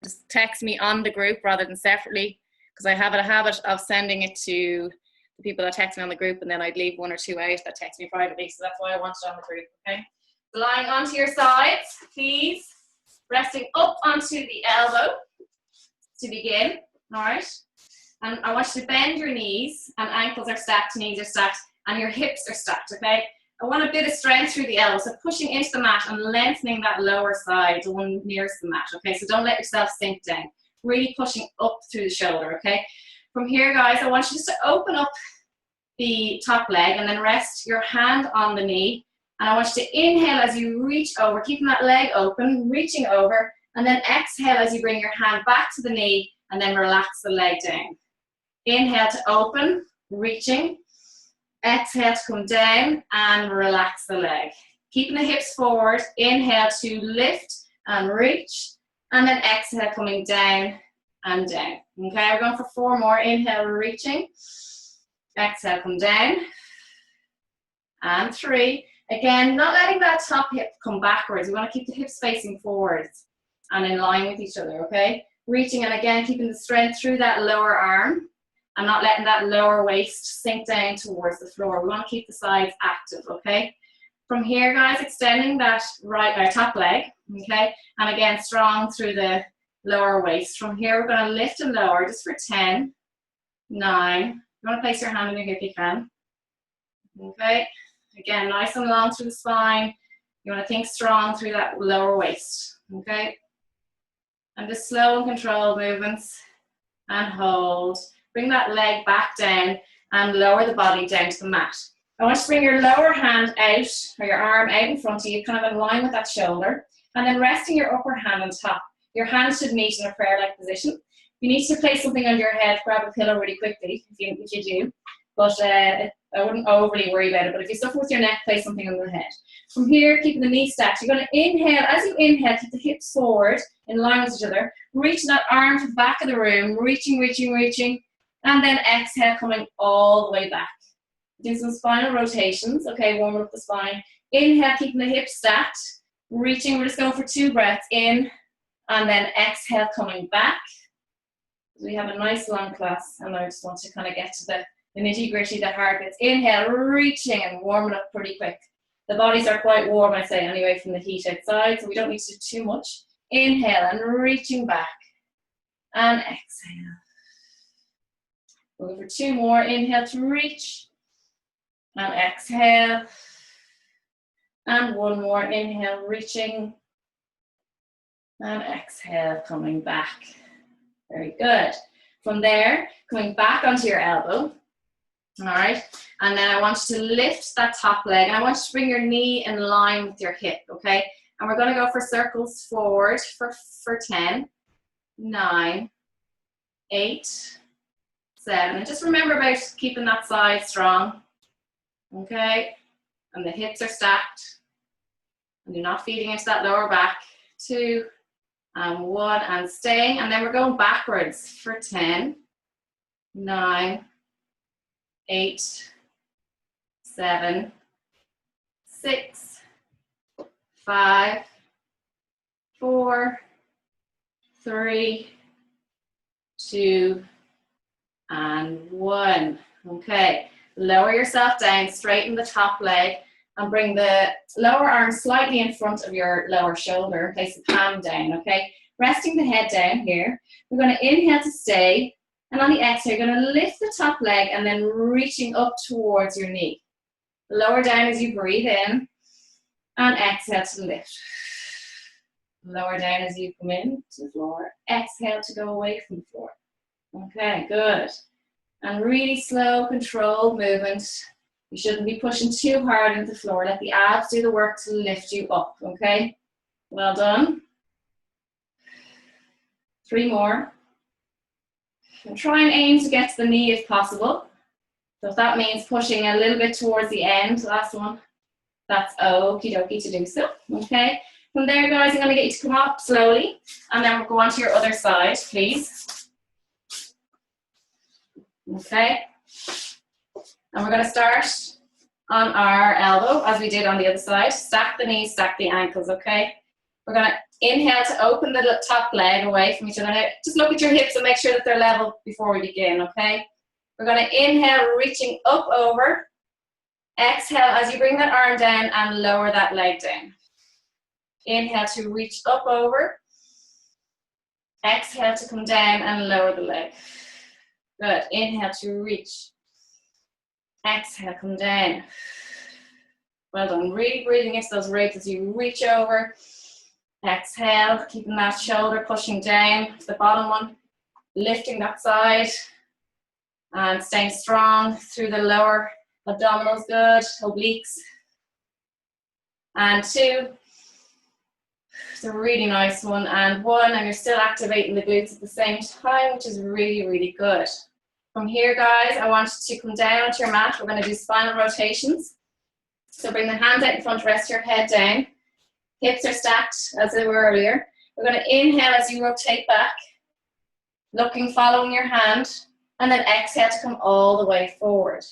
just text me on the group rather than separately, because I have a habit of sending it to the people that text me on the group, and then I'd leave 1 or 2 out that text me privately. So that's why I want it on the group, okay? So lying onto your sides, please. Resting up onto the elbow to begin, all right? And I want you to bend your knees, and ankles are stacked, knees are stacked, and your hips are stacked, okay? I want a bit of strength through the elbow, so pushing into the mat and lengthening that lower side, the one nearest the mat, okay? So don't let yourself sink down. Really pushing up through the shoulder, okay? From here, guys, I want you just to open up the top leg and then rest your hand on the knee. And I want you to inhale as you reach over, keeping that leg open, reaching over, and then exhale as you bring your hand back to the knee and then relax the leg down. Inhale to open, reaching. Exhale to come down and relax the leg. Keeping the hips forward, inhale to lift and reach, and then exhale coming down and down. Okay, we're going for 4 more. Inhale, reaching. Exhale, come down. And 3. Again, not letting that top hip come backwards. We want to keep the hips facing forwards and in line with each other, okay? Reaching, and again, keeping the strength through that lower arm and not letting that lower waist sink down towards the floor. We want to keep the sides active, okay? From here, guys, extending that top leg, okay? And again, strong through the lower waist. From here, we're going to lift and lower just for 10, 9. You want to place your hand on your hip, you can. Okay? Again, nice and long through the spine. You want to think strong through that lower waist, okay? And just slow and controlled movements. And hold. Bring that leg back down and lower the body down to the mat. I want you to bring your lower hand out, or your arm out in front of you, kind of in line with that shoulder. And then resting your upper hand on top. Your hands should meet in a prayer-like position. If you need to place something under your head, grab a pillow really quickly, if you do. But I wouldn't overly worry about it. But if you suffer with your neck, place something under the head. From here, keeping the knees stacked. You're going to inhale. As you inhale, keep the hips forward in line with each other. Reach that arm to the back of the room. Reaching, reaching, reaching. And then exhale, coming all the way back. Do some spinal rotations. Okay, warm up the spine. Inhale, keeping the hips stacked. Reaching. We're just going for 2 breaths in. And then exhale, coming back. We have a nice long class. And I just want to kind of get to the nitty gritty, the hard bits. Inhale, reaching and warming up pretty quick. The bodies are quite warm, I say, anyway, from the heat outside, so we don't need to do too much. Inhale and reaching back. And exhale. We'll go for 2 more. Inhale to reach. And exhale. And 1 more. Inhale, reaching. And exhale, coming back. Very good. From there, coming back onto your elbow. All right, and then I want you to lift that top leg, and I want you to bring your knee in line with your hip, okay? And we're going to go for circles forward for 10, 9, 8, 7. And just remember about keeping that side strong, okay? And the hips are stacked, and you're not feeding into that lower back. 2, and 1, and staying. And then we're going backwards for 10, 9, 8, 7, 6, 5, 4, 3, 2, and 1. Okay, lower yourself down, straighten the top leg, and bring the lower arm slightly in front of your lower shoulder. Place the palm down, okay? Resting the head down here. We're going to inhale to stay. And on the exhale, you're going to lift the top leg and then reaching up towards your knee. Lower down as you breathe in. And exhale to lift. Lower down as you come in to the floor. Exhale to go away from the floor. Okay, good. And really slow, controlled movement. You shouldn't be pushing too hard into the floor. Let the abs do the work to lift you up, okay? Well done. 3 more. And try and aim to get to the knee if possible. So if that means pushing a little bit towards the end, last one, that's okie dokie to do so, okay? From there, guys, I'm going to get you to come up slowly, and then we'll go on to your other side, please. Okay? And we're going to start on our elbow, as we did on the other side. Stack the knees, stack the ankles, okay? We're going to inhale to open the top leg away from each other. Now, just look at your hips and make sure that they're level before we begin, okay? We're going to inhale, reaching up over. Exhale as you bring that arm down and lower that leg down. Inhale to reach up over. Exhale to come down and lower the leg. Good. Inhale to reach. Exhale, come down. Well done. Really breathing into those ribs as you reach over. Exhale, keeping that shoulder pushing down to the bottom one. Lifting that side. And staying strong through the lower abdominals. Good. Obliques. And 2. It's a really nice one. And 1. And you're still activating the glutes at the same time, which is really, really good. From here, guys, I want you to come down onto your mat. We're going to do spinal rotations. So bring the hands out in front, rest your head down. Hips are stacked as they were earlier. We're going to inhale as you rotate back, looking, following your hand, and then exhale to come all the way forward.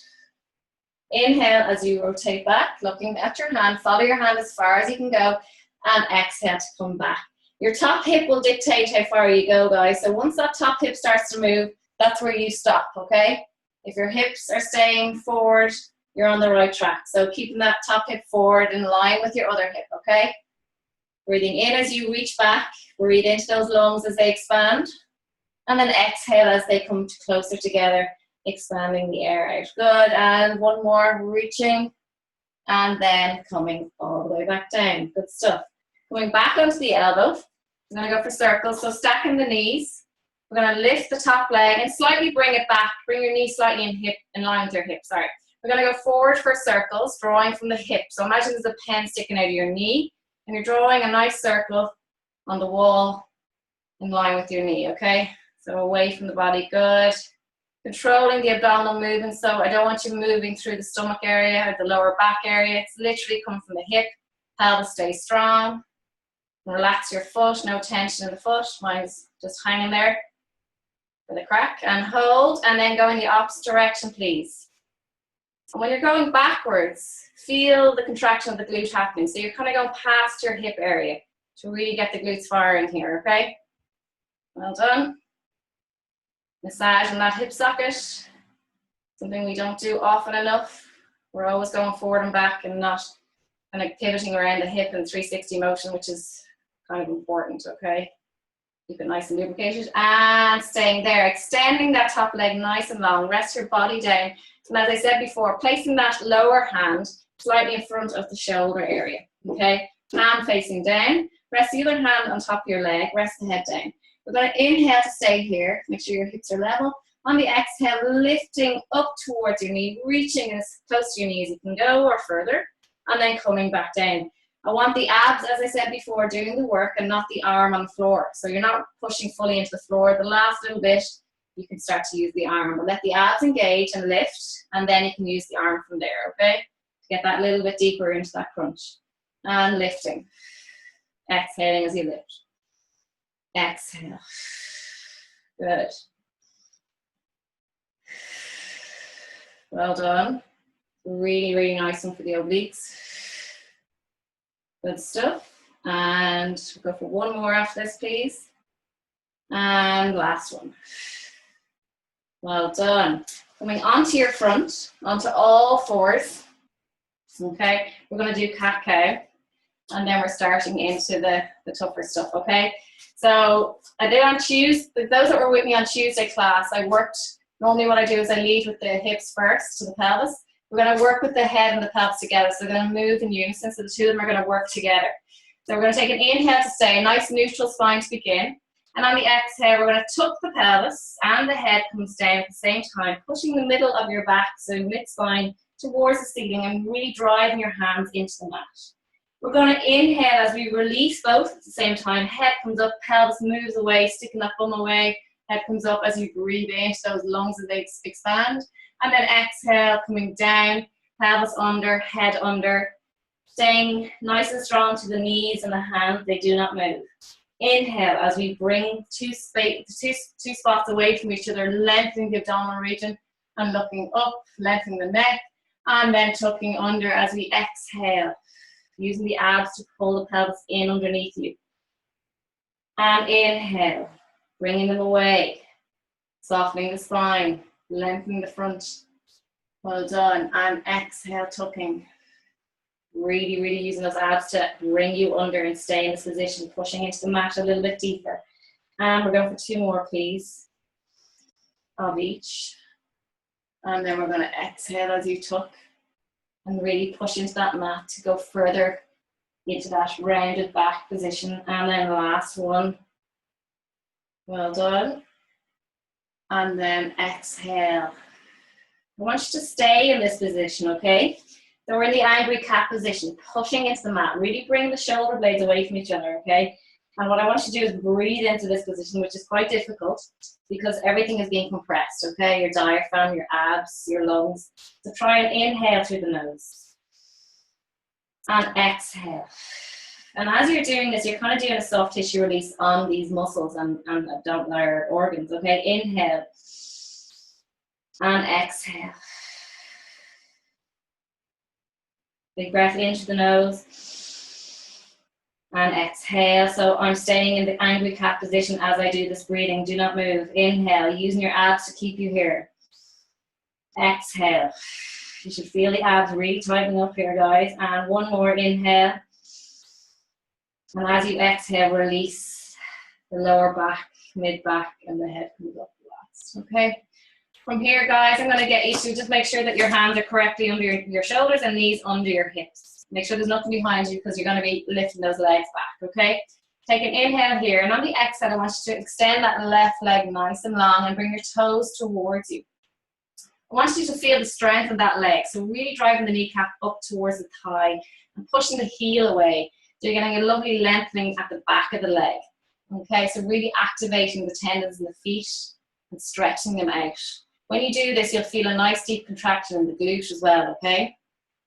Inhale as you rotate back, looking at your hand, follow your hand as far as you can go, and exhale to come back. Your top hip will dictate how far you go, guys. So once that top hip starts to move, that's where you stop, okay? If your hips are staying forward, you're on the right track. So keeping that top hip forward in line with your other hip, okay? Breathing in as you reach back, breathe into those lungs as they expand, and then exhale as they come closer together, expanding the air out. Good, and 1 more, reaching, and then coming all the way back down. Good stuff. Going back onto the elbow, I'm gonna go for circles, so stacking the knees. We're going to lift the top leg and slightly bring it back. Bring your knee slightly in line with your hip. Sorry. We're going to go forward for circles, drawing from the hip. So imagine there's a pen sticking out of your knee, and you're drawing a nice circle on the wall in line with your knee, okay? So away from the body, good. Controlling the abdominal movement, so I don't want you moving through the stomach area or the lower back area. It's literally coming from the hip. Pelvis stays strong. Relax your foot, no tension in the foot. Mine's just hanging there. For the crack, and hold, and then go in the opposite direction, please. And when you're going backwards, feel the contraction of the glute happening. So you're kind of going past your hip area to really get the glutes firing here, okay? Well done. Massage in that hip socket. Something we don't do often enough. We're always going forward and back and not kind of pivoting around the hip in 360 motion, which is kind of important, okay? Keep it nice and lubricated, and staying there, extending that top leg nice and long. Rest your body down, and as I said before, placing that lower hand slightly in front of the shoulder area, okay? Hand facing down, rest the other hand on top of your leg, rest the head down. We're going to inhale to stay here, make sure your hips are level. On the exhale, lifting up towards your knee, reaching as close to your knee as you can go or further, and then coming back down. I want the abs, as I said before, doing the work and not the arm on the floor. So you're not pushing fully into the floor. The last little bit, you can start to use the arm. But let the abs engage and lift, and then you can use the arm from there, okay? To get that little bit deeper into that crunch. And lifting. Exhaling as you lift. Exhale. Good. Well done. Really, really nice one for the obliques. Good stuff. And we'll go for 1 more after this, please. And last one. Well done. Coming onto your front, onto all fours. Okay, we're going to do cat-cow. And then we're starting into the tougher stuff, okay? So I did on Tuesday, those that were with me on Tuesday class, normally what I do is I lead with the hips first to the pelvis. We're going to work with the head and the pelvis together. So they're going to move in unison, so the two of them are going to work together. So we're going to take an inhale to stay, a nice neutral spine to begin. And on the exhale, we're going to tuck the pelvis and the head comes down at the same time, pushing the middle of your back, so mid-spine, towards the ceiling and really driving your hands into the mat. We're going to inhale as we release both at the same time. Head comes up, pelvis moves away, sticking that bum away. Head comes up as you breathe into those lungs as they expand. And then exhale, coming down, pelvis under, head under. Staying nice and strong to the knees and the hands, they do not move. Inhale as we bring two spots away from each other, lengthening the abdominal region and looking up, lengthening the neck, and then tucking under as we exhale, using the abs to pull the pelvis in underneath you. And inhale, bringing them away. Softening the spine, lengthening the front. Well done. And exhale, tucking. Really, really using those abs to bring you under and stay in this position, pushing into the mat a little bit deeper. And we're going for 2 more, please, of each. And then we're going to exhale as you tuck and really push into that mat to go further into that rounded back position. And then last one. Well done. And then exhale. I want you to stay in this position, okay? So we're in the angry cat position, pushing into the mat. Really bring the shoulder blades away from each other, okay? And what I want you to do is breathe into this position, which is quite difficult because everything is being compressed, okay? Your diaphragm, your abs, your lungs. So try and inhale through the nose. And exhale. And as you're doing this, you're kind of doing a soft tissue release on these muscles and abdominal organs, okay? Inhale. And exhale. Big breath into the nose. And exhale. So I'm staying in the angry cat position as I do this breathing. Do not move. Inhale, using your abs to keep you here. Exhale. You should feel the abs really tightening up here, guys. And one more inhale. And as you exhale, release the lower back, mid back, and the head comes up last. Okay? From here, guys, I'm going to get you to just make sure that your hands are correctly under your shoulders and knees under your hips. Make sure there's nothing behind you because you're going to be lifting those legs back, okay? Take an inhale here, and on the exhale, I want you to extend that left leg nice and long and bring your toes towards you. I want you to feel the strength of that leg, so really driving the kneecap up towards the thigh and pushing the heel away. So you're getting a lovely lengthening at the back of the leg, okay? So really activating the tendons in the feet and stretching them out. When you do this, you'll feel a nice deep contraction in the glute as well, okay?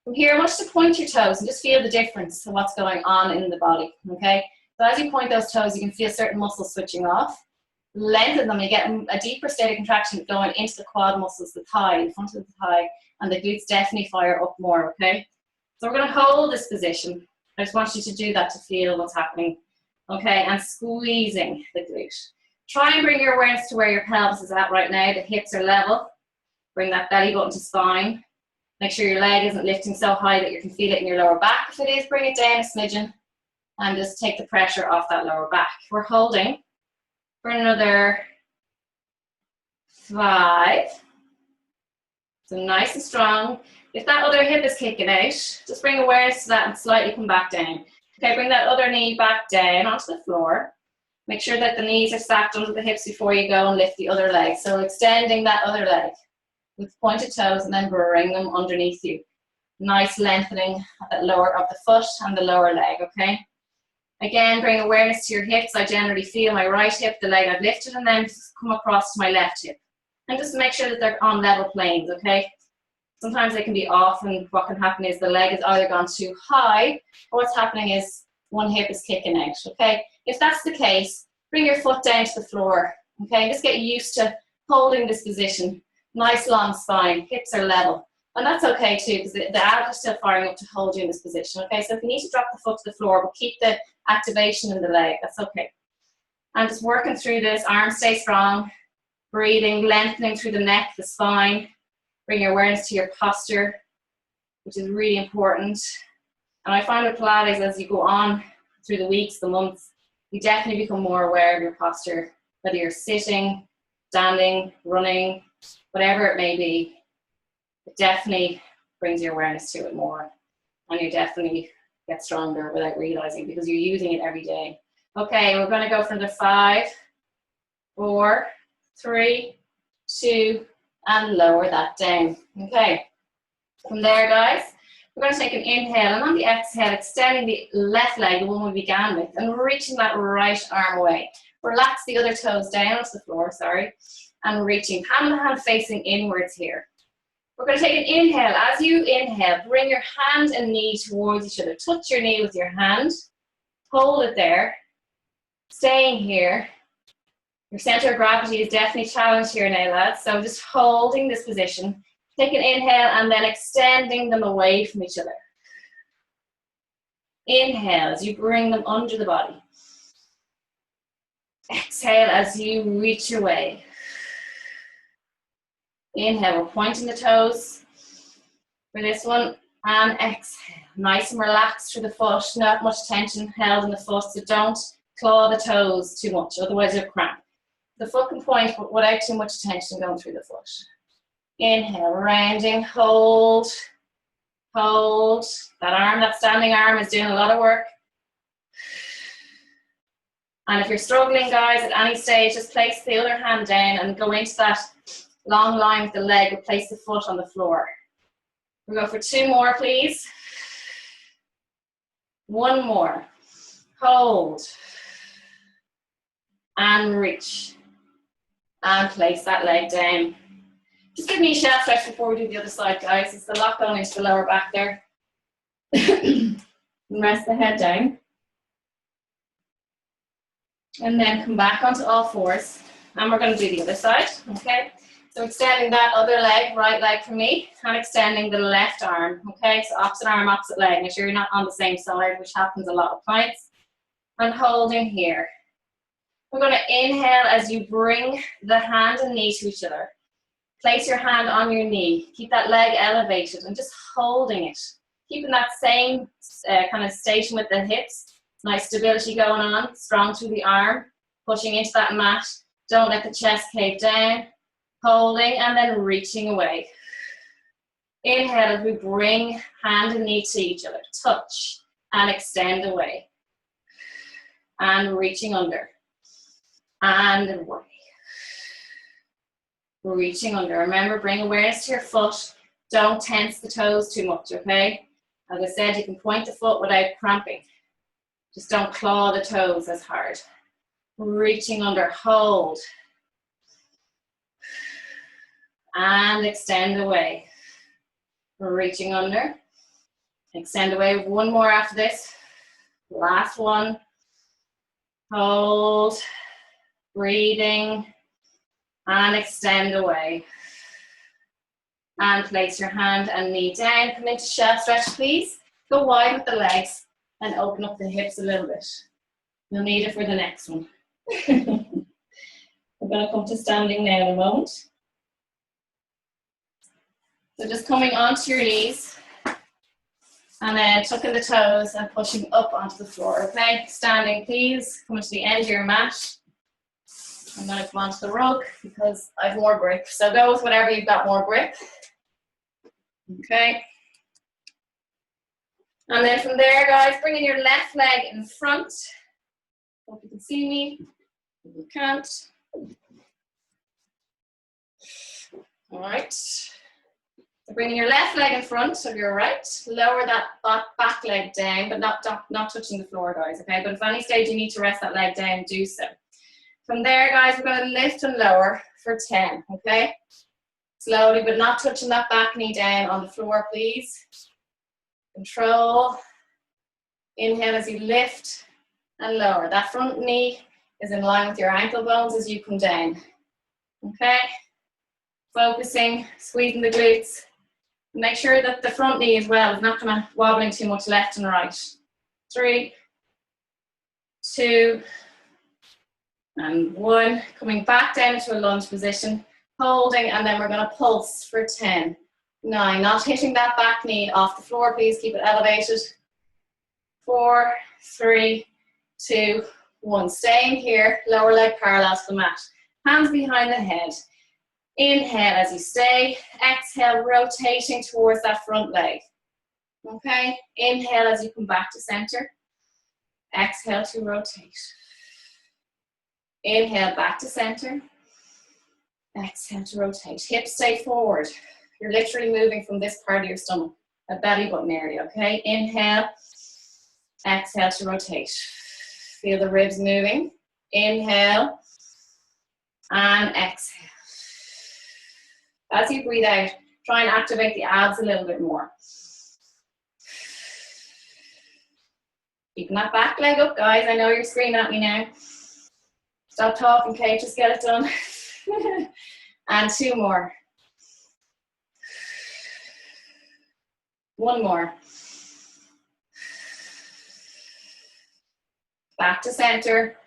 From here, I want you to point your toes and just feel the difference of what's going on in the body, okay? So as you point those toes, you can feel certain muscles switching off. Lengthen them, you get a deeper state of contraction going into the quad muscles, the thigh, the front of the thigh, and the glutes definitely fire up more, okay? So we're going to hold this position. I just want you to do that to feel what's happening, okay? And squeezing the glute. Try and bring your awareness to where your pelvis is at right now. The hips are level. Bring that belly button to spine. Make sure your leg isn't lifting so high that you can feel it in your lower back. If it is, bring it down a smidgen and just take the pressure off that lower back. We're holding for another 5. So nice and strong. If that other hip is kicking out, just bring awareness to that and slightly come back down. Okay, bring that other knee back down onto the floor. Make sure that the knees are stacked under the hips before you go and lift the other leg. So extending that other leg with pointed toes and then bring them underneath you. Nice lengthening at the lower of the foot and the lower leg, okay? Again, bring awareness to your hips. I generally feel my right hip, the leg I've lifted, and then just come across to my left hip. And just make sure that they're on level planes, okay? Sometimes they can be off, and what can happen is the leg is either gone too high, or what's happening is one hip is kicking out, okay? If that's the case, bring your foot down to the floor, okay? Just get used to holding this position. Nice long spine, hips are level. And that's okay too, because the abs are still firing up to hold you in this position, okay? So if you need to drop the foot to the floor, but keep the activation in the leg, that's okay. And just working through this, arms stay strong, breathing, lengthening through the neck, the spine. Bring your awareness to your posture, which is really important. And I find with Pilates, as you go on through the weeks, the months, you definitely become more aware of your posture, whether you're sitting, standing, running, whatever it may be. It definitely brings your awareness to it more, and you definitely get stronger without realizing because you're using it every day. Okay, we're going to go for the 5, 4, 3, 2, and lower that down. Okay, from there, guys, we're going to take an inhale, and on the exhale, extending the left leg, the one we began with, and reaching that right arm away. Relax the other toes down onto the floor, and reaching, hand to hand facing inwards here. We're going to take an inhale. As you inhale, bring your hand and knee towards each other. Touch your knee with your hand. Hold it there. Staying here. Your center of gravity is definitely challenged here now, lads. So just holding this position. Take an inhale and then extending them away from each other. Inhale as you bring them under the body. Exhale as you reach away. Inhale, we're pointing the toes for this one. And exhale, nice and relaxed through the foot, not much tension held in the foot, so don't claw the toes too much, otherwise you'll cramp. The foot can point, but without too much tension going through the foot. Inhale, rounding, hold, hold. That arm, that standing arm is doing a lot of work. And if you're struggling, guys, at any stage, just place the other hand down and go into that long line with the leg, or place the foot on the floor. We'll go for 2 more, please. 1 more. Hold. And reach. And place that leg down. Just give me a shelf stretch before we do the other side, guys. It's a lot going into the lower back there. And rest the head down. And then come back onto all fours. And we're going to do the other side, okay? So extending that other leg, right leg for me, and extending the left arm, okay? So opposite arm, opposite leg. Make sure you're not on the same side, which happens a lot of times. And holding here. We're going to inhale as you bring the hand and knee to each other. Place your hand on your knee. Keep that leg elevated and just holding it. Keeping that same kind of station with the hips. Nice stability going on. Strong through the arm. Pushing into that mat. Don't let the chest cave down. Holding and then reaching away. Inhale as we bring hand and knee to each other. Touch and extend away. And reaching under. And away. Reaching under. Remember, bring awareness to your foot. Don't tense the toes too much, okay? As I said, you can point the foot without cramping. Just don't claw the toes as hard. Reaching under, hold. And extend away. Reaching under. Extend away. 1 more after this. Last one. Hold. Breathing. And extend away. And place your hand and knee down. Come into shelf stretch, please. Go wide with the legs and open up the hips a little bit. You'll need it for the next one. We're going to come to standing now in a moment. So just coming onto your knees and then tucking the toes and pushing up onto the floor, okay? Standing, please. Coming to the end of your mat. I'm going to come onto the rug because I have more grip. So go with whatever you've got more grip. Okay. And then from there, guys, bringing your left leg in front. Hope you can see me. If you can't. All right. So bringing your left leg in front of your right. Lower that back leg down, but not touching the floor, guys, okay? But if any stage you need to rest that leg down, do so. From there, guys, we're going to lift and lower for 10, okay? Slowly, but not touching that back knee down on the floor, please. Control. Inhale as you lift and lower. That front knee is in line with your ankle bones as you come down, okay? Focusing, squeezing the glutes. Make sure that the front knee as well is not going to wobbling too much left and right. 3, 2, and 1. Coming back down into a lunge position, holding, and then we're going to pulse for 10, 9. Not hitting that back knee off the floor, please keep it elevated. 4, 3, 2, 1. Staying here, lower leg parallel to the mat. Hands behind the head. Inhale as you stay. Exhale, rotating towards that front leg. Okay? Inhale as you come back to center. Exhale to rotate. Inhale back to center. Exhale to rotate. Hips stay forward. You're literally moving from this part of your stomach, a belly button area, okay? Inhale. Exhale to rotate. Feel the ribs moving. Inhale. And exhale. As you breathe out, try and activate the abs a little bit more. Keeping that back leg up, guys. I know you're screaming at me now. Stop talking, Kate, just get it done. And 2 more. 1 more. Back to center.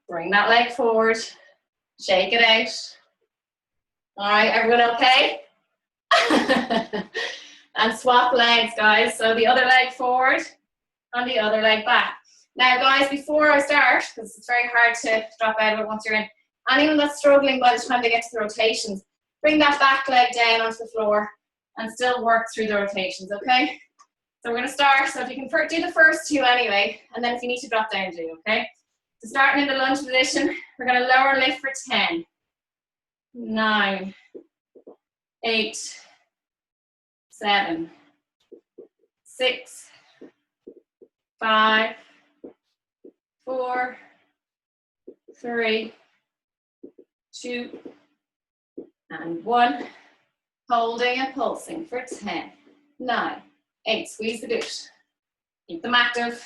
Bring that leg forward. Shake it out. All right, everyone okay? And swap legs, guys. So the other leg forward and the other leg back. Now, guys, before I start, because it's very hard to drop out of it once you're in, anyone that's struggling by the time they get to the rotations, bring that back leg down onto the floor and still work through the rotations, okay? So we're going to start. So if you can do the first two anyway, and then if you need to drop down, do, okay? So starting in the lunge position, we're going to lower and lift for 10, 9, 8, 7, 6, 5, 4, 3, 2, and 1. Holding and pulsing for 10, 9, 8. Squeeze the glute. Keep them active.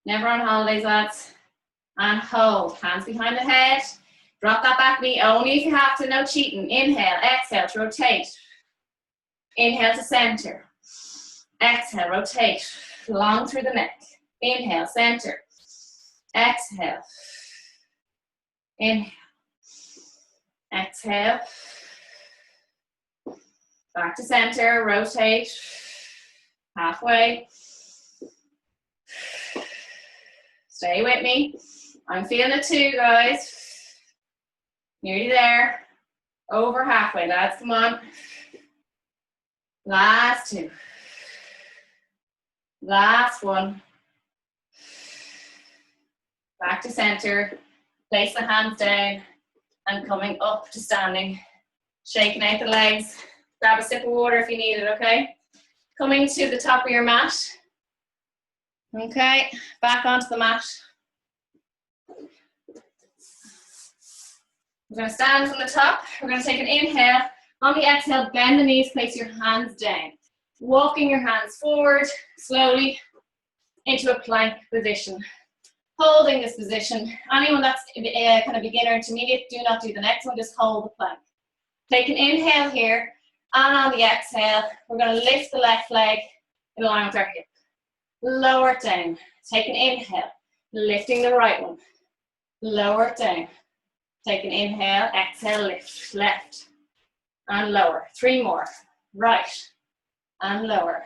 Never on holidays, lads. And hold. Hands behind the head. Drop that back knee only if you have to. No cheating. Inhale, exhale to rotate. Inhale to center. Exhale, rotate. Long through the neck. Inhale, center. Exhale. Inhale. Exhale. Back to center. Rotate. Halfway. Stay with me. I'm feeling it too, guys. Nearly there. Over halfway, lads. Come on. Last two. Last one. Back to center. Place the hands down and coming up to standing. Shaking out the legs. Grab a sip of water if you need it, okay? Coming to the top of your mat. Okay, back onto the mat. We're going to stand from the top. We're going to take an inhale. On the exhale, bend the knees, place your hands down. Walking your hands forward slowly into a plank position. Holding this position. Anyone that's kind of beginner, intermediate, do not do the next one, just hold the plank. Take an inhale here, and on the exhale, we're going to lift the left leg in line with our hip. Lower it down. Take an inhale, lifting the right one. Lower it down. Take an inhale, exhale, lift, left, and lower. 3 more. Right, and lower.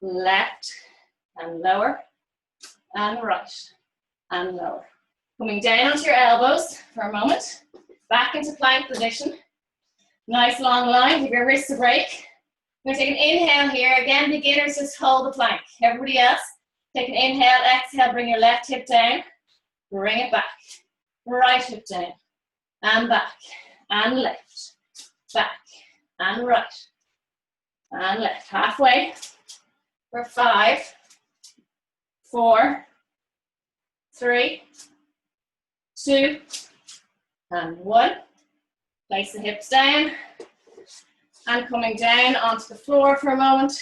Left, and lower, and right, and lower. Coming down onto your elbows for a moment. Back into plank position. Nice long line, give your wrists a break. We're going to take an inhale here. Again, beginners, just hold the plank. Everybody else, take an inhale, exhale, bring your left hip down. Bring it back. Right hip down. And back. And left. Back. And right. And left. Halfway. For 5, 4, 3, 2, and 1. Place the hips down. And coming down onto the floor for a moment.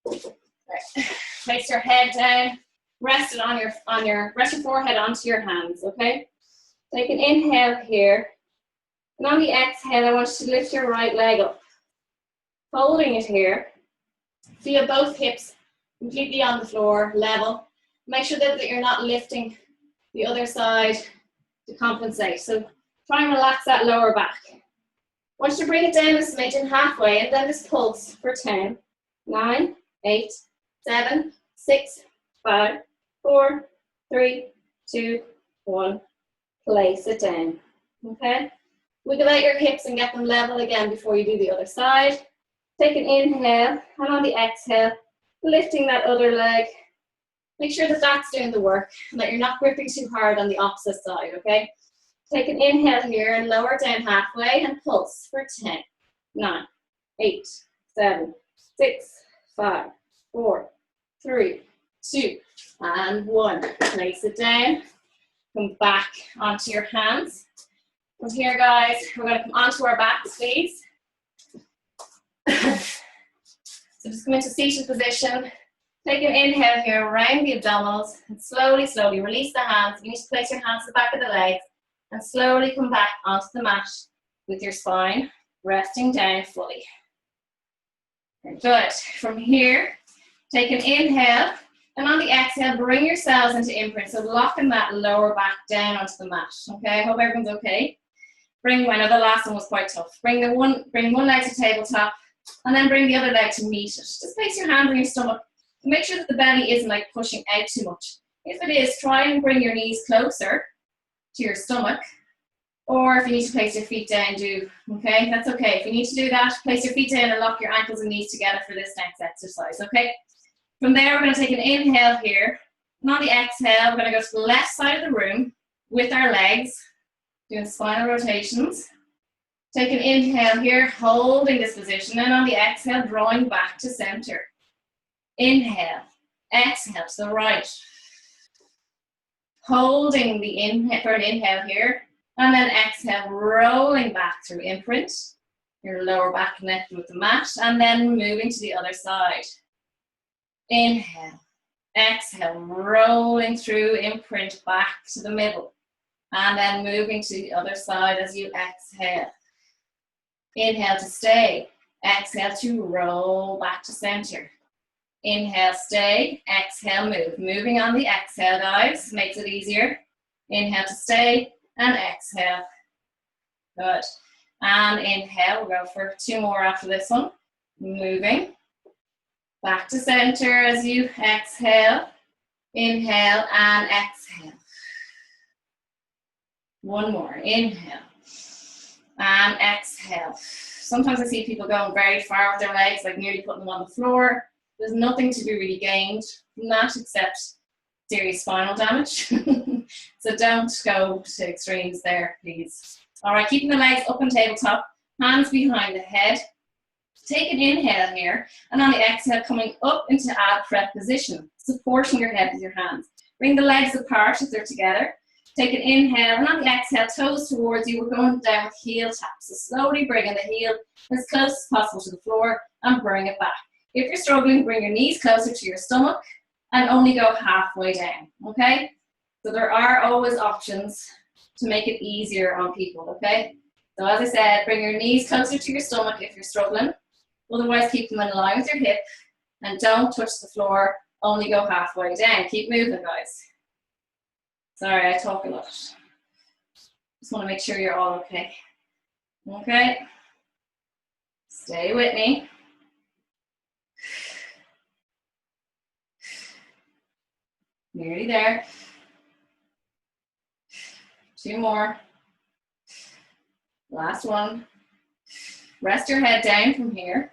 Right. Place your head down. Rest it rest your forehead onto your hands, okay? Take an inhale here. And on the exhale, I want you to lift your right leg up. Holding it here. Feel both hips completely on the floor, level. Make sure that you're not lifting the other side to compensate. So try and relax that lower back. I want you to bring it down a smidgen halfway and then just pulse for 10, 9, 8, 7, 6, 5, 4, 3, 2, 1. Place it down. Okay? Wiggle out your hips and get them level again before you do the other side. Take an inhale, and on the exhale, lifting that other leg. Make sure that that's doing the work and that you're not gripping too hard on the opposite side, okay? Take an inhale here and lower down halfway and pulse for 10, 9, 8, 7, 6, 5, 4, 3, 2, and 1. Place it down. Come back onto your hands. From here, guys, we're going to come onto our backs, please. So just come into seated position. Take an inhale here around the abdominals and slowly, slowly release the hands. You need to place your hands to the back of the legs and slowly come back onto the mat with your spine resting down fully. Very good. From here, take an inhale And on the exhale, bring yourselves into imprint. So locking that lower back down onto the mat. Okay, I hope everyone's okay. I know the last one was quite tough. Bring one leg to tabletop, and then bring the other leg to meet it. Just place your hand on your stomach. Make sure that the belly isn't like pushing out too much. If it is, try and bring your knees closer to your stomach. Or if you need to place your feet down, do. Okay, that's okay. If you need to do that, place your feet down and lock your ankles and knees together for this next exercise. Okay. From there, we're going to take an inhale here. And on the exhale, we're going to go to the left side of the room with our legs, doing spinal rotations. Take an inhale here, holding this position. And on the exhale, drawing back to center. Inhale. Exhale to the right. Holding the inhale for an inhale here. And then exhale, rolling back through imprint. Your lower back connected with the mat. And then moving to the other side. Inhale, exhale, rolling through imprint back to the middle. And then moving to the other side as you exhale. Inhale to stay. Exhale to roll back to center. Inhale, stay. Exhale, move. Moving on the exhale, guys. Makes it easier. Inhale to stay and exhale. Good. And inhale. We'll go for 2 more after this one. Moving. Back to center as you exhale. Inhale and exhale. 1 more. Inhale and exhale. Sometimes I see people going very far with their legs, like nearly putting them on the floor. There's nothing to be really gained from that except serious spinal damage. So don't go to extremes there, please. All right, keeping the legs up on tabletop, hands behind the head. Take an inhale here, and on the exhale, coming up into ab prep position, supporting your head with your hands. Bring the legs apart if they're together. Take an inhale, and on the exhale, toes towards you. We're going down with heel taps. So slowly bringing the heel as close as possible to the floor and bring it back. If you're struggling, bring your knees closer to your stomach and only go halfway down, okay? So there are always options to make it easier on people, okay? So as I said, bring your knees closer to your stomach if you're struggling. Otherwise, keep them in line with your hip and don't touch the floor, only go halfway down. Keep moving, guys. Sorry, I talk a lot. Just want to make sure you're all okay. Okay. Stay with me. Nearly there. 2 more. Last one. Rest your head down from here.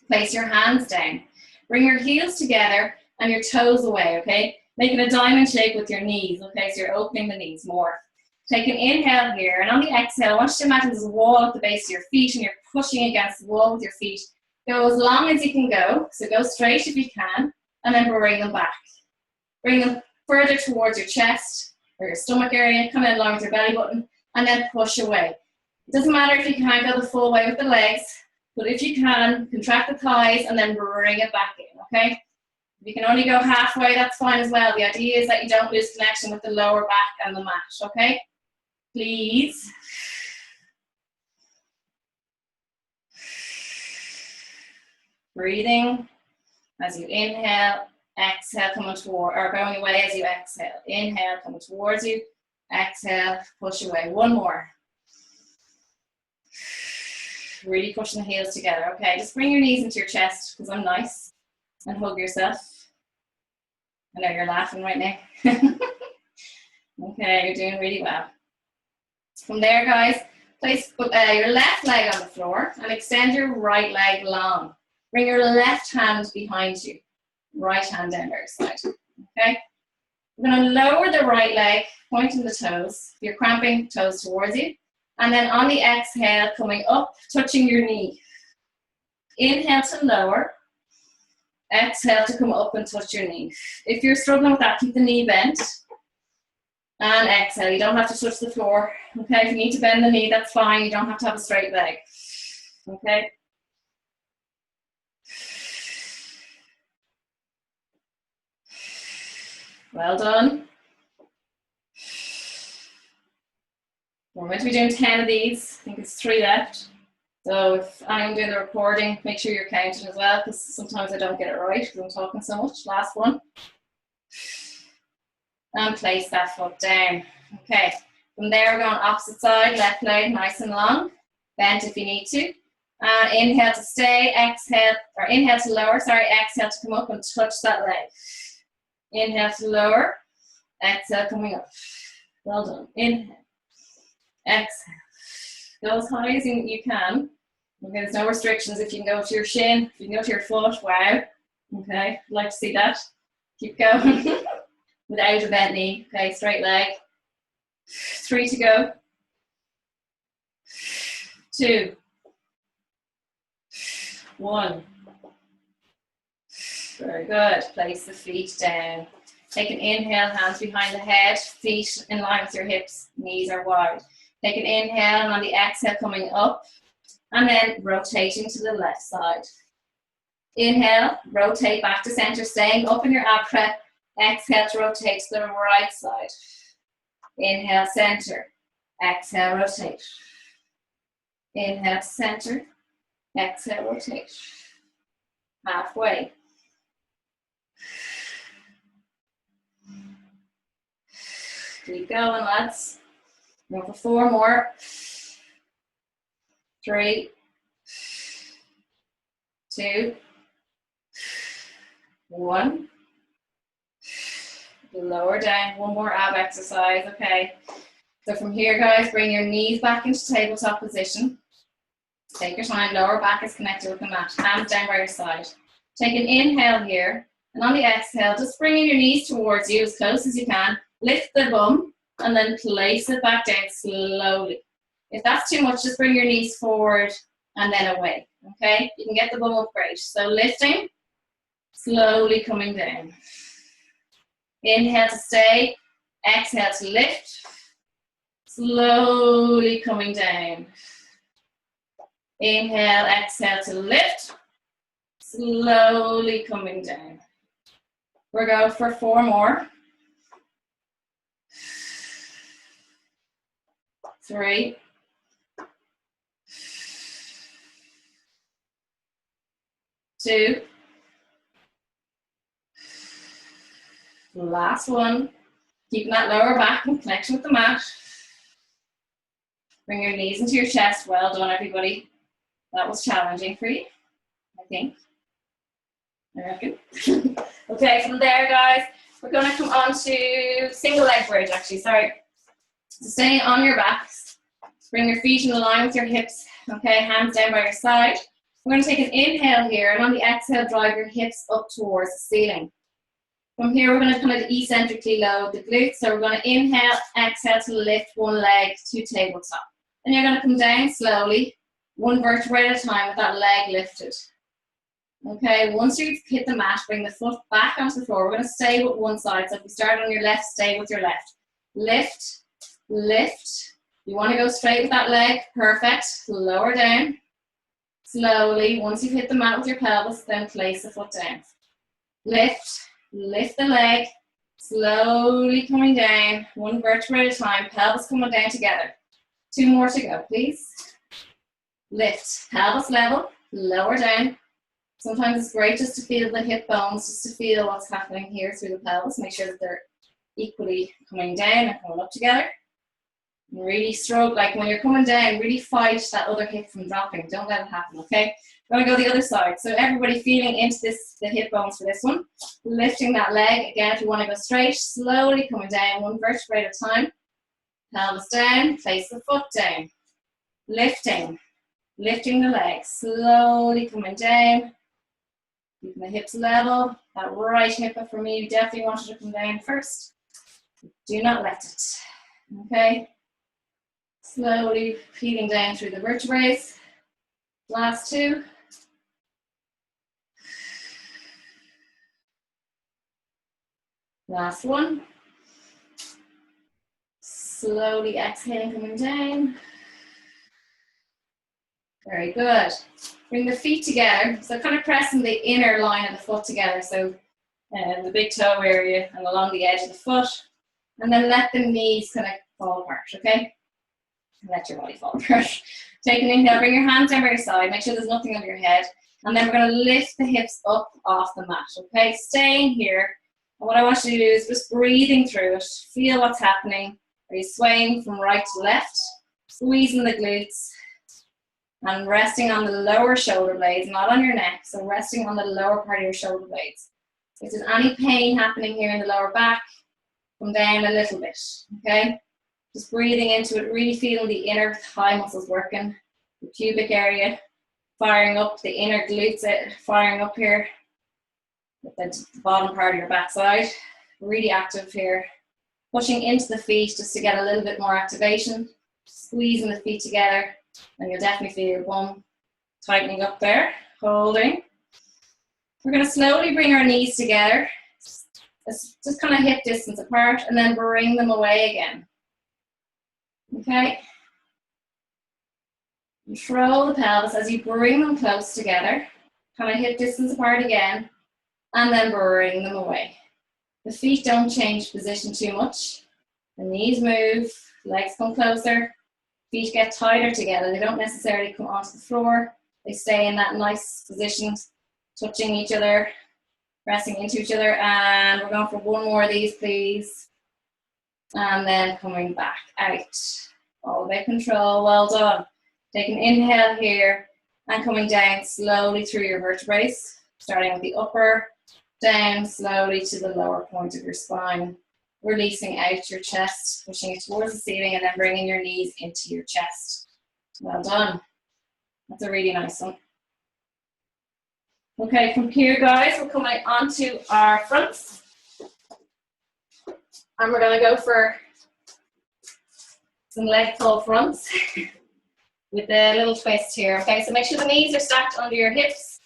Place your hands down. Bring your heels together and your toes away, okay? Making a diamond shape with your knees, okay? So you're opening the knees more. Take an inhale here, and on the exhale, I want you to imagine there's a wall at the base of your feet and you're pushing against the wall with your feet. Go as long as you can go, so go straight if you can, and then bring them back. Bring them further towards your chest or your stomach area, come in along with your belly button, and then push away. It doesn't matter if you can't go the full way with the legs, but if you can, contract the thighs and then bring it back in, okay? If you can only go halfway, that's fine as well. The idea is that you don't lose connection with the lower back and the mat, okay? Please. Breathing as you inhale, exhale, coming toward, or going away as you exhale. Inhale, coming towards you, exhale, push away. 1 more. Really pushing the heels together. Okay, just bring your knees into your chest because I'm nice and hug yourself. I know you're laughing right now. Okay, you're doing really well. From there, guys, place your left leg on the floor and extend your right leg long. Bring your left hand behind you. Right hand down the other side. Okay? We're going to lower the right leg, pointing the toes. If you're cramping, toes towards you. And then on the exhale, coming up, touching your knee. Inhale to lower. Exhale to come up and touch your knee. If you're struggling with that, keep the knee bent. And exhale. You don't have to touch the floor. Okay, if you need to bend the knee, that's fine. You don't have to have a straight leg. Okay? Well done. We're meant to be doing 10 of these. I think it's 3 left. So if I'm doing the recording, make sure you're counting as well, because sometimes I don't get it right because I'm talking so much. Last one. And place that foot down. Okay, from there we're going opposite side, left leg nice and long, bent if you need to. And inhale to stay, exhale, or inhale to lower, sorry, exhale to come up and touch that leg. Inhale to lower, exhale coming up. Well done. Inhale, exhale. Go as high as you can. Okay, there's no restrictions. If you can go to your shin, if you can go to your foot, wow. Okay, I'd like to see that. Keep going. Without a bent knee. Okay, straight leg. 3 to go. 2. 1. Very good. Place the feet down. Take an inhale, hands behind the head, feet in line with your hips, knees are wide. Take an inhale, and on the exhale coming up, and then rotating to the left side. Inhale, rotate back to center, staying up in your ab prep. Exhale to rotate to the right side. Inhale, center. Exhale, rotate. Inhale to center. Exhale, rotate. Halfway. Keep going, lads. Go for 4 more. 3, 2, 1. Lower down. 1 more ab exercise. Okay. So from here, guys, bring your knees back into tabletop position. Take your time. Lower back is connected with the mat. Hands down by your side. Take an inhale here. And on the exhale, just bringing your knees towards you as close as you can. Lift the bum and then place it back down slowly. If that's too much, just bring your knees forward and then away. Okay? You can get the bum up great. So lifting, slowly coming down. Inhale to stay. Exhale to lift. Slowly coming down. Inhale, exhale to lift. Slowly coming down. We're going for 4 more. 3. 2. Last one. Keeping that lower back in connection with the mat. Bring your knees into your chest. Well done, everybody. That was challenging for you, I think. I reckon. Okay, from there, guys, we're going to come on to single leg bridge, actually. Sorry. So staying on your backs. Bring your feet in line with your hips. Okay, hands down by your side. We're going to take an inhale here, and on the exhale, drive your hips up towards the ceiling. From here, we're going to kind of eccentrically load the glutes. So we're going to inhale, exhale to lift one leg to tabletop. And you're going to come down slowly, 1 vertebrae at a time with that leg lifted. Okay, once you've hit the mat, bring the foot back onto the floor. We're going to stay with one side. So if you start on your left, stay with your left. Lift, lift. You want to go straight with that leg. Perfect. Lower down. Slowly, once you've hit the mat with your pelvis, then place the foot down. Lift. Lift the leg, slowly coming down, 1 vertebrae at a time, pelvis coming down together. 2 more to go, please. Lift, pelvis level, lower down. Sometimes it's great just to feel the hip bones, just to feel what's happening here through the pelvis. Make sure that they're equally coming down and coming up together. And really stroke, like when you're coming down, really fight that other hip from dropping. Don't let it happen, okay? We're going to go the other side. So everybody feeling into the hip bones for this one. Lifting that leg. Again, if you want to go straight, slowly coming down, 1 vertebrae at a time. Pelvis down, place the foot down. Lifting. Lifting the leg. Slowly coming down. Keeping the hips level. That right hip for me, you definitely want it to come down first. Do not let it. Okay? Slowly peeling down through the vertebrae. Last 2. Last 1. Slowly exhaling, coming down. Very good. Bring the feet together. So kind of pressing the inner line of the foot together. So the big toe area and along the edge of the foot. And then let the knees kind of fall apart, okay? Let your body fall apart. Take an inhale, bring your hands down by your side. Make sure there's nothing under your head. And then we're going to lift the hips up off the mat, okay? Staying here. And what I want you to do is just breathing through it. Feel what's happening. Are you swaying from right to left? Squeezing the glutes and resting on the lower shoulder blades, not on your neck. So resting on the lower part of your shoulder blades. If there's any pain happening here in the lower back, come down a little bit, okay? Just breathing into it, really feeling the inner thigh muscles working, the pubic area firing up, the inner glutes firing up here, the bottom part of your backside, really active here. Pushing into the feet just to get a little bit more activation, squeezing the feet together, and you'll definitely feel your bum tightening up there, holding. We're going to slowly bring our knees together, just kind of hip distance apart, and then bring them away again. Okay? Control the pelvis as you bring them close together, kind of hip distance apart again, and then bring them away. The feet don't change position too much. The knees move, legs come closer, feet get tighter together. They don't necessarily come onto the floor. They stay in that nice position, touching each other, pressing into each other. And we're going for one more of these, please. And then coming back out. All about control, well done. Take an inhale here and coming down slowly through your vertebrae, starting with the upper, down slowly to the lower point of your spine. Releasing out your chest, pushing it towards the ceiling, and then bringing your knees into your chest. Well done. That's a really nice one. Okay, from here, guys, we're coming onto our fronts. And we're going to go for some leg pull fronts with a little twist here. Okay, so make sure the knees are stacked under your hips.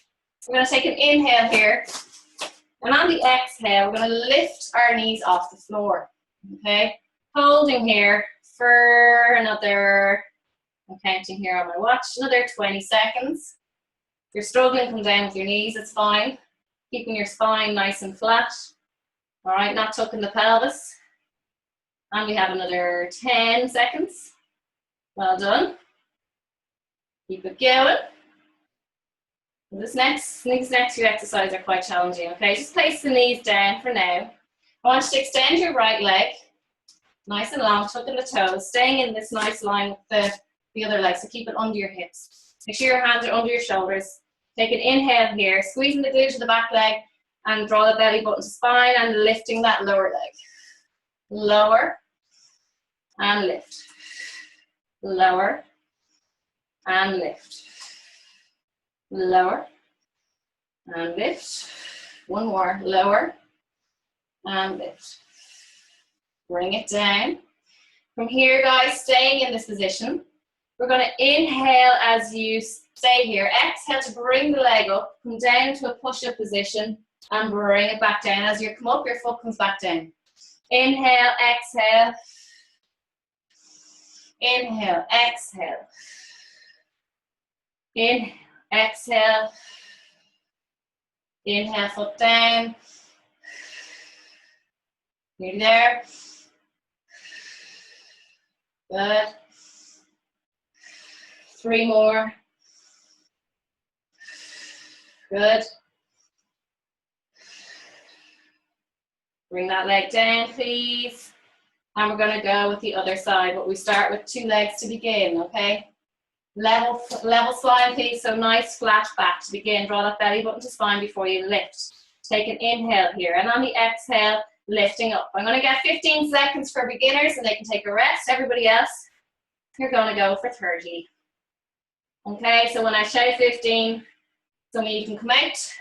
We're going to take an inhale here. And on the exhale, we're going to lift our knees off the floor. Okay, holding here for another, I'm counting here on my watch, another 20 seconds. If you're struggling, come down with your knees, it's fine. Keeping your spine nice and flat. All right, not tucking the pelvis. And we have another 10 seconds. Well done. Keep it going. These next few exercises are quite challenging, okay? Just place the knees down for now. I want you to extend your right leg, nice and long, tucking the toes, staying in this nice line with the other leg, so keep it under your hips. Make sure your hands are under your shoulders. Take an inhale here, squeezing the glute to the back leg, and draw the belly button to spine, and lifting that lower leg. Lower, and lift. Lower, and lift. Lower, and lift. One more, lower, and lift. Bring it down. From here, guys, staying in this position, we're going to inhale as you stay here. Exhale to bring the leg up, come down to a push-up position, and bring it back down. As you come up, your foot comes back down. Inhale, exhale. Inhale, exhale. Inhale, exhale. Inhale, foot down. Nearly there. Good. 3 more. Good. Bring that leg down, please. And we're going to go with the other side, but we start with 2 legs to begin, okay? Level spine, please. So nice flat back to begin. Draw that belly button to spine before you lift. Take an inhale here, and on the exhale, lifting up. I'm going to get 15 seconds for beginners, and they can take a rest. Everybody else, you're going to go for 30. Okay, so when I shout 15, some of you can come out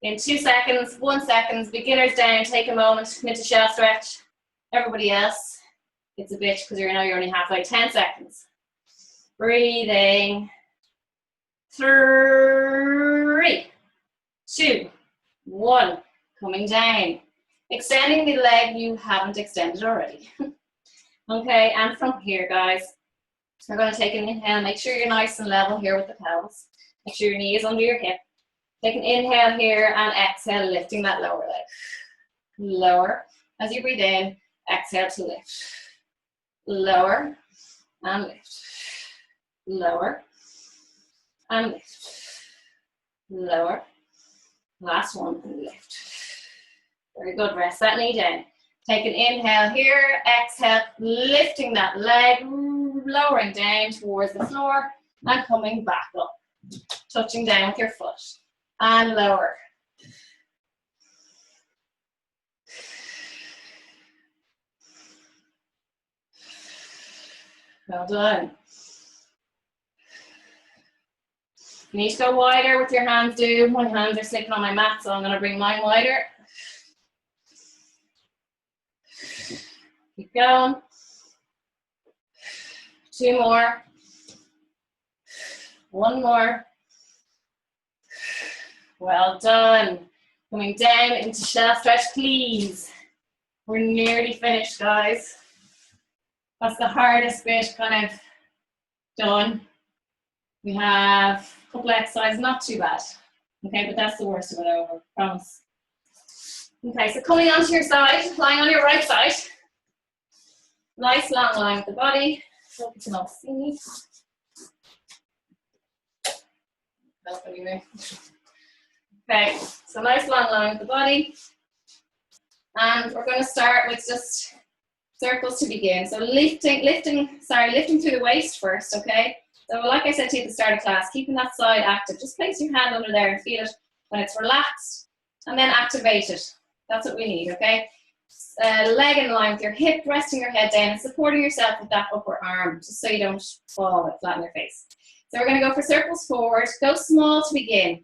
in 2 seconds, 1 second. Beginners down, take a moment to commit to shell stretch. Everybody else, it's a bitch because you're only halfway. 10 seconds. Breathing. 3, 2, 1. Coming down. Extending the leg you haven't extended already. Okay, and from here, guys, we're going to take an inhale. Make sure you're nice and level here with the pelvis. Make sure your knee is under your hip. Take an inhale here and exhale, lifting that lower leg. Lower. As you breathe in, exhale to lift. Lower and lift. Lower and lift. Lower. Last one and lift. Very good, rest that knee down. Take an inhale here, exhale, lifting that leg, lowering down towards the floor and coming back up. Touching down with your foot and lower. Well done. You need to go wider with your hands, do. My hands are slipping on my mat, so I'm going to bring mine wider. Keep going. 2 more. 1 more. Well done. Coming down into shelf stretch, please. We're nearly finished, guys. That's the hardest bit kind of done. We have a couple of exercises, not too bad. Okay, but that's the worst of it over, promise. Okay, so coming onto your side, lying on your right side. Nice long line with the body. Hope you can all see me. Okay, so nice long line with the body. And we're going to start with just circles to begin. So lifting through the waist first, okay? So like I said to you at the start of class, keeping that side active. Just place your hand under there and feel it when it's relaxed, and then activate it. That's what we need, okay? Leg in line with your hip, resting your head down and supporting yourself with that upper arm, just so you don't fall flat on your face. So we're going to go for circles forward. Go small to begin.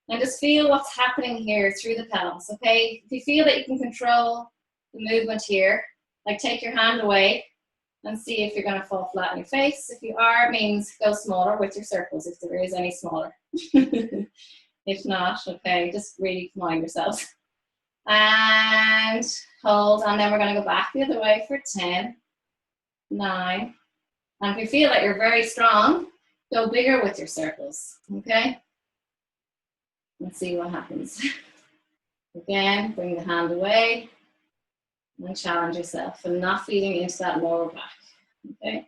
And just feel what's happening here through the pelvis, okay? If you feel that you can control the movement here, like take your hand away and see if you're going to fall flat on your face. If you are, it means go smaller with your circles, if there is any smaller. If not, okay, just really mind yourself. And hold, and then we're going to go back the other way for 10, 9. And if you feel that you're very strong, go bigger with your circles, okay? Let's see what happens. Again, bring the hand away and challenge yourself and not feeding into that lower back, okay?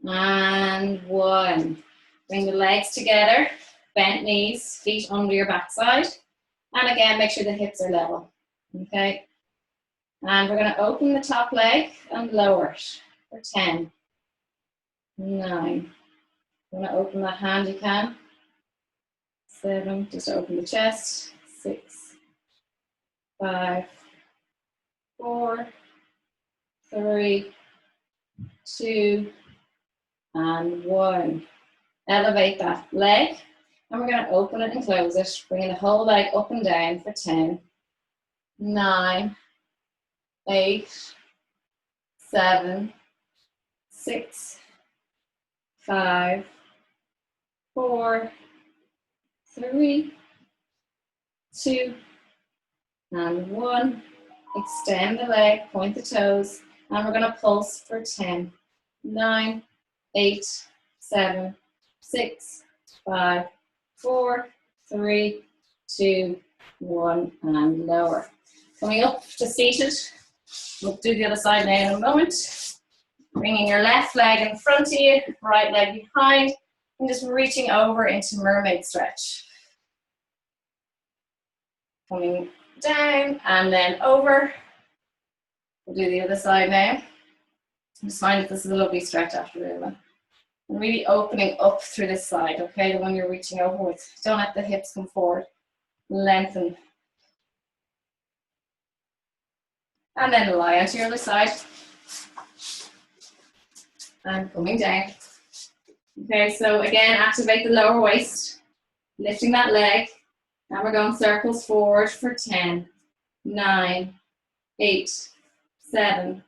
And 1. Bring the legs together, bent knees, feet under your backside. And again, make sure the hips are level, okay? And we're going to open the top leg and lower it for 10, 9. We're going to open that hand you can. 7, just open the chest. 6, 5, 4, 3, 2, and 1. Elevate that leg, and we're going to open it and close it, bringing the whole leg up and down for 10, 9, 8, 7, 6, 5, 4, 3, 2, and 1. Extend the leg, point the toes, and we're going to pulse for 10, 9, 8, 7, 6, 5, 4, 3, 2, 1, and lower. Coming up to seated. We'll do the other side now in a moment. Bringing your left leg in front of you, right leg behind, and just reaching over into mermaid stretch. Coming down and then over. We'll do the other side now. Just find that this is a lovely stretch after movement. And really opening up through this side, okay? The one you're reaching over with. Don't let the hips come forward. Lengthen. And then lie onto your other side. And coming down. Okay, so again, activate the lower waist. Lifting that leg. And we're going circles forward for 10, 9, 8, 7,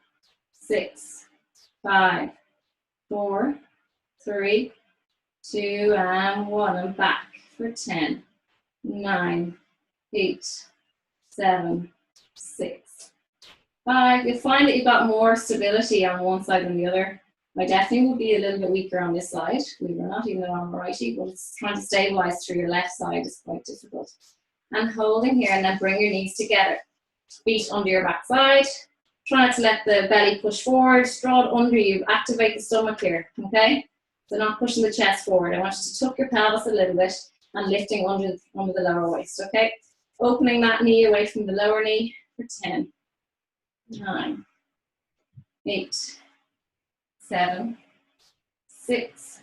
6, 5, 4, 3, 2, and 1. And back for 10, 9, 8, 7, 6, 5. You'll find that you've got more stability on one side than the other. I definitely will be a little bit weaker on this side. We were not even on the righty, but it's trying to stabilize through your left side is quite difficult. And holding here, and then bring your knees together. Feet under your back side. Try not to let the belly push forward. Draw it under you. Activate the stomach here, okay? So not pushing the chest forward. I want you to tuck your pelvis a little bit and lifting under the lower waist, okay? Opening that knee away from the lower knee for 10, 9, 8, 7, 6,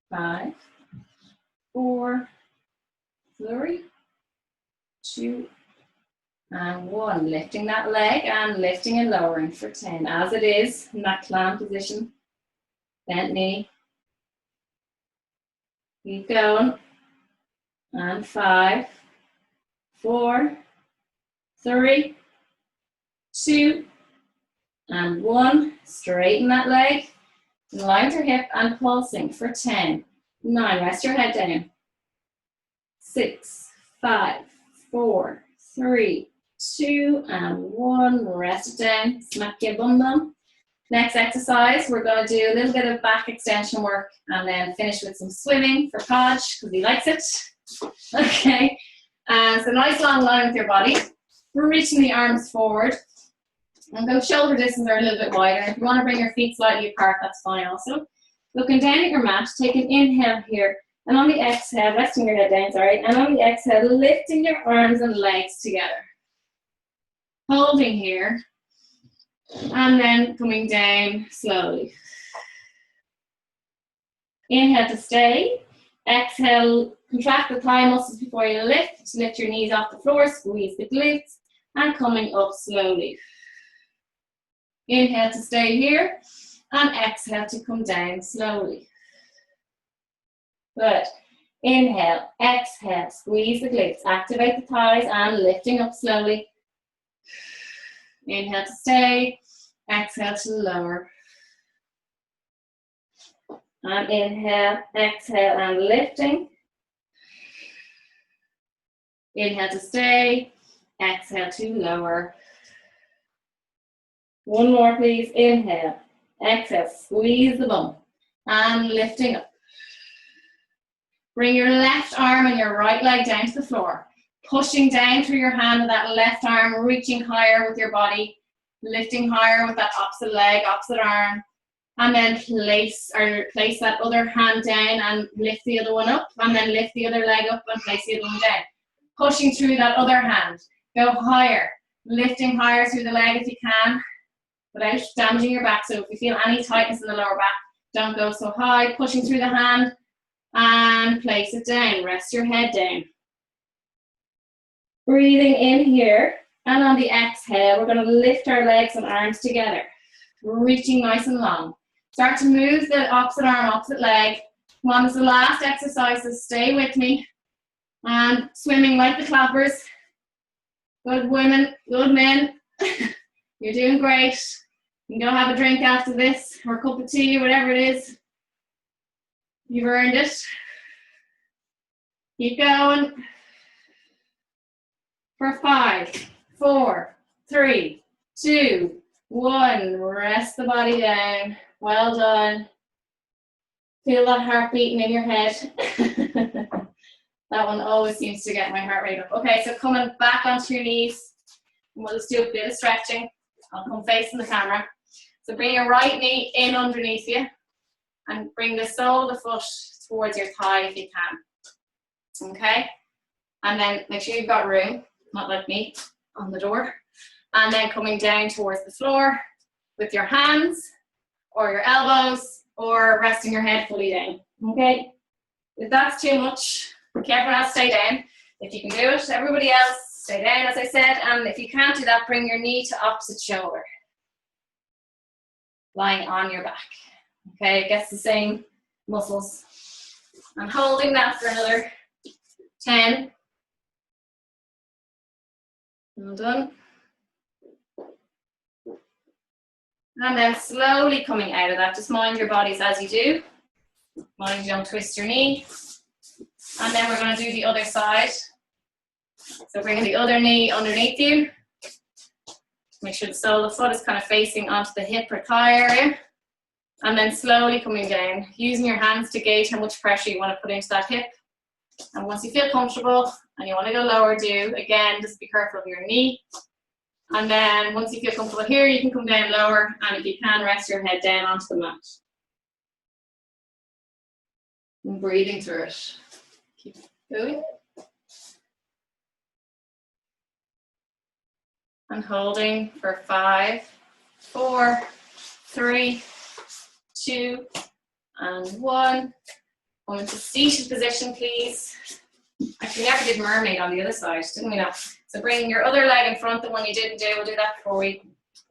5, 4, 3, 2, and 1. Lifting that leg and lifting and lowering for 10 as it is in that clam position. Bent knee. Keep going. And 5, 4, 3, 2, and 1. Straighten that leg. Line with your hip and pulsing for 10, 9. Rest your head down. 6, 5, 4, 3, 2, and 1. Rest it down. Smack your bum down. Next exercise, we're going to do a little bit of back extension work and then finish with some swimming for Podge because he likes it. Okay, so nice long line with your body. We're reaching the arms forward and go shoulder distance or a little bit wider. If you want to bring your feet slightly apart, that's fine also. Looking down at your mat, take an inhale here, and on the exhale, resting your head down, sorry, and on the exhale, lifting your arms and legs together. Holding here, and then coming down slowly. Inhale to stay. Exhale, contract the thigh muscles before you lift. Lift your knees off the floor, squeeze the glutes, and coming up slowly. Inhale to stay here, and exhale to come down slowly. Good. Inhale, exhale, squeeze the glutes, activate the thighs, and lifting up slowly. Inhale to stay, exhale to lower. And inhale, exhale, and lifting. Inhale to stay, exhale to lower. One more, please. Inhale, exhale, squeeze the bum, and lifting up. Bring your left arm and your right leg down to the floor. Pushing down through your hand with that left arm, reaching higher with your body, lifting higher with that opposite leg, opposite arm. And then place that other hand down and lift the other one up, and then lift the other leg up and place the other one down. Pushing through that other hand. Go higher, lifting higher through the leg if you can, without damaging your back. So if you feel any tightness in the lower back, don't go so high. Pushing through the hand and place it down. Rest your head down. Breathing in here, and on the exhale, we're going to lift our legs and arms together, reaching nice and long. Start to move the opposite arm, opposite leg. Come on, this is the last exercise, so stay with me. And swimming like the clappers. Good women, good men. You're doing great. You can go have a drink after this, or a cup of tea, or whatever it is. You've earned it. Keep going. For 5, 4, 3, 2, 1. Rest the body down. Well done. Feel that heart beating in your head. That one always seems to get my heart rate up. Okay, so coming back onto your knees. And we'll just do a bit of stretching. I'll come facing the camera. So bring your right knee in underneath you. And bring the sole of the foot towards your thigh if you can. Okay? And then make sure you've got room. Not like me, on the door. And then coming down towards the floor with your hands or your elbows or resting your head fully down, okay? If that's too much, careful not to stay down. If you can do it, everybody else, stay down as I said. And if you can't do that, bring your knee to opposite shoulder. Lying on your back, okay? It gets the same muscles. And holding that for another 10. Well done. And then slowly coming out of that. Just mind your bodies as you do. Mind you don't twist your knee. And then we're going to do the other side. So bringing the other knee underneath you. Make sure the sole of the foot is kind of facing onto the hip or thigh area. And then slowly coming down. Using your hands to gauge how much pressure you want to put into that hip. And once you feel comfortable and you want to go lower, do again, just be careful of your knee. And then once you feel comfortable here, you can come down lower, and if you can, rest your head down onto the mat. And breathing through it. Keep going. And holding for 5, 4, 3, 2, and 1. Go into seated position, please. Actually, we never did mermaid on the other side, didn't we now? So bring your other leg in front, the one you didn't do. We'll do that before we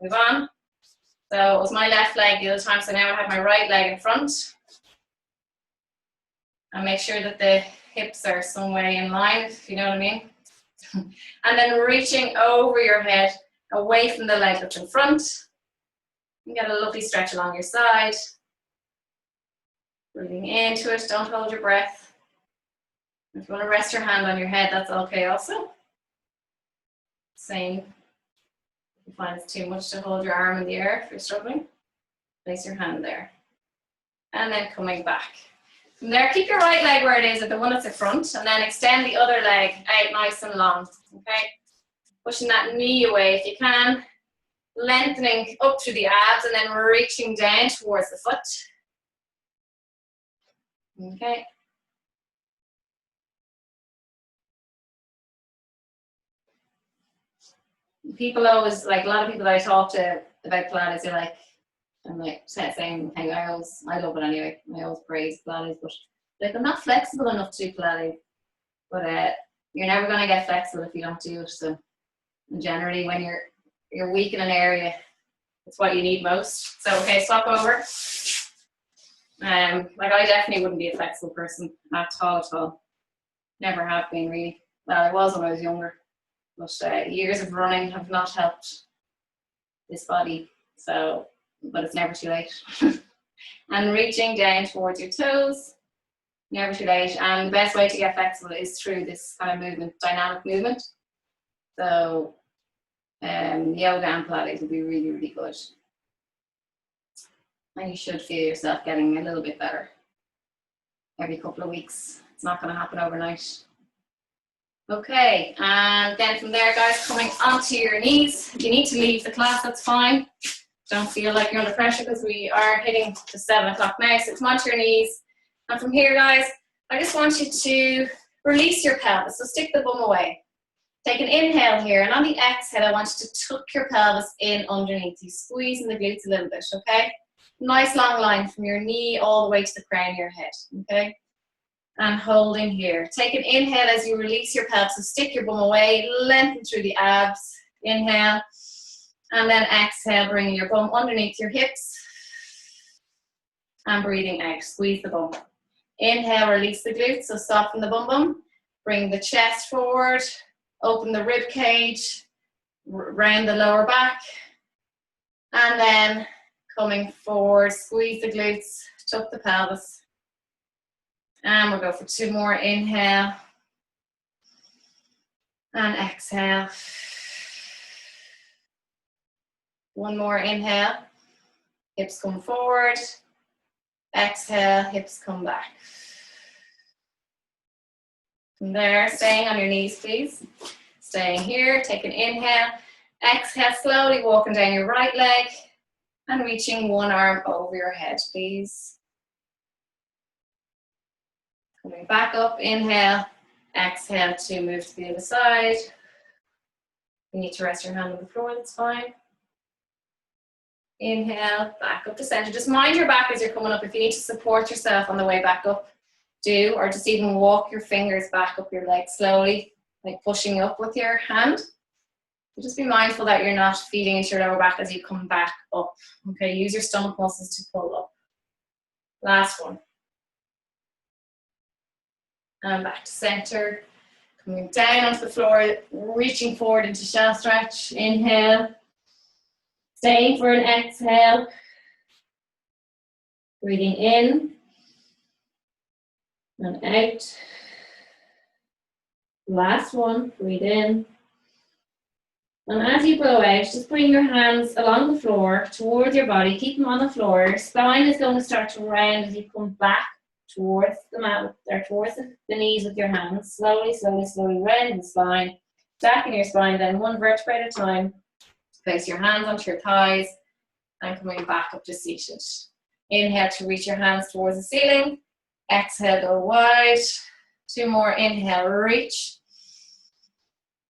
move on. So it was my left leg the other time, so now I have my right leg in front. And make sure that the hips are some way in line, if you know what I mean. And then reaching over your head, away from the leg that's in front. You get a lovely stretch along your side. Breathing into it, don't hold your breath. If you want to rest your hand on your head, that's okay also. Same. If you find it's too much to hold your arm in the air if you're struggling, place your hand there. And then coming back. From there, keep your right leg where it is, at the one that's in front, and then extend the other leg out nice and long, okay? Pushing that knee away if you can. Lengthening up through the abs and then reaching down towards the foot. Okay. People always, like a lot of people that I talk to about Pilates, they're like, I'm like saying thing, I love it anyway. I always praise Pilates, but like I'm not flexible enough to do Pilates. But you're never going to get flexible if you don't do it. So generally, when you're weak in an area, it's what you need most. So okay, swap over. Like I definitely wouldn't be a flexible person at all. Never have been really. Well, I was when I was younger, but years of running have not helped this body. So, but it's never too late. And reaching down towards your toes, never too late. And the best way to get flexible is through this kind of movement, dynamic movement. So, yoga and Pilates would be really, really good. And you should feel yourself getting a little bit better every couple of weeks. It's not going to happen overnight. Okay, and then from there, guys, coming onto your knees. If you need to leave the class, that's fine. Don't feel like you're under pressure because we are hitting the 7 o'clock now. So come onto your knees. And from here, guys, I just want you to release your pelvis. So stick the bum away. Take an inhale here, and on the exhale, I want you to tuck your pelvis in underneath you, squeezing the glutes a little bit, okay? Nice long line from your knee all the way to the crown of your head, okay? And holding here. Take an inhale as you release your pelvis, so stick your bum away, lengthen through the abs, inhale, and then exhale, bringing your bum underneath your hips, and breathing out, squeeze the bum. Inhale, release the glutes, so soften the bum bum, bring the chest forward, open the rib cage, round the lower back, and then coming forward, squeeze the glutes, tuck the pelvis. And we'll go for 2 more. Inhale and exhale. 1 more. Inhale, hips come forward. Exhale, hips come back. From there, staying on your knees, please. Staying here, take an inhale. Exhale, slowly walking down your right leg and reaching one arm over your head, please. Coming back up, inhale. Exhale to move to the other side. You need to rest your hand on the floor, that's fine. Inhale, back up to center. Just mind your back as you're coming up. If you need to support yourself on the way back up, do, or just even walk your fingers back up your leg slowly, like pushing up with your hand. So just be mindful that you're not feeding into your lower back as you come back up. Okay, use your stomach muscles to pull up. Last one. And back to center. Coming down onto the floor, reaching forward into shelf stretch. Inhale. Staying for an exhale. Breathing in and out. Last one, breathe in. And as you blow out, just bring your hands along the floor towards your body. Keep them on the floor. Your spine is going to start to round as you come back towards the mat, or towards the knees with your hands. Slowly, slowly, slowly round the spine. Stacking your spine then 1 vertebra at a time. Place your hands onto your thighs and coming back up to seated. Inhale to reach your hands towards the ceiling. Exhale, go wide. 2 more. Inhale, reach.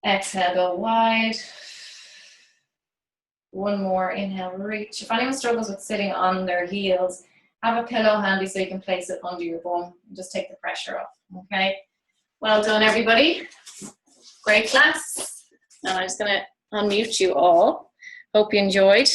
Exhale, go wide. One more, inhale, reach. If anyone struggles with sitting on their heels, have a pillow handy so you can place it under your bum and just take the pressure off, okay? Well done, everybody. Great class. And I'm just gonna unmute you all. Hope you enjoyed.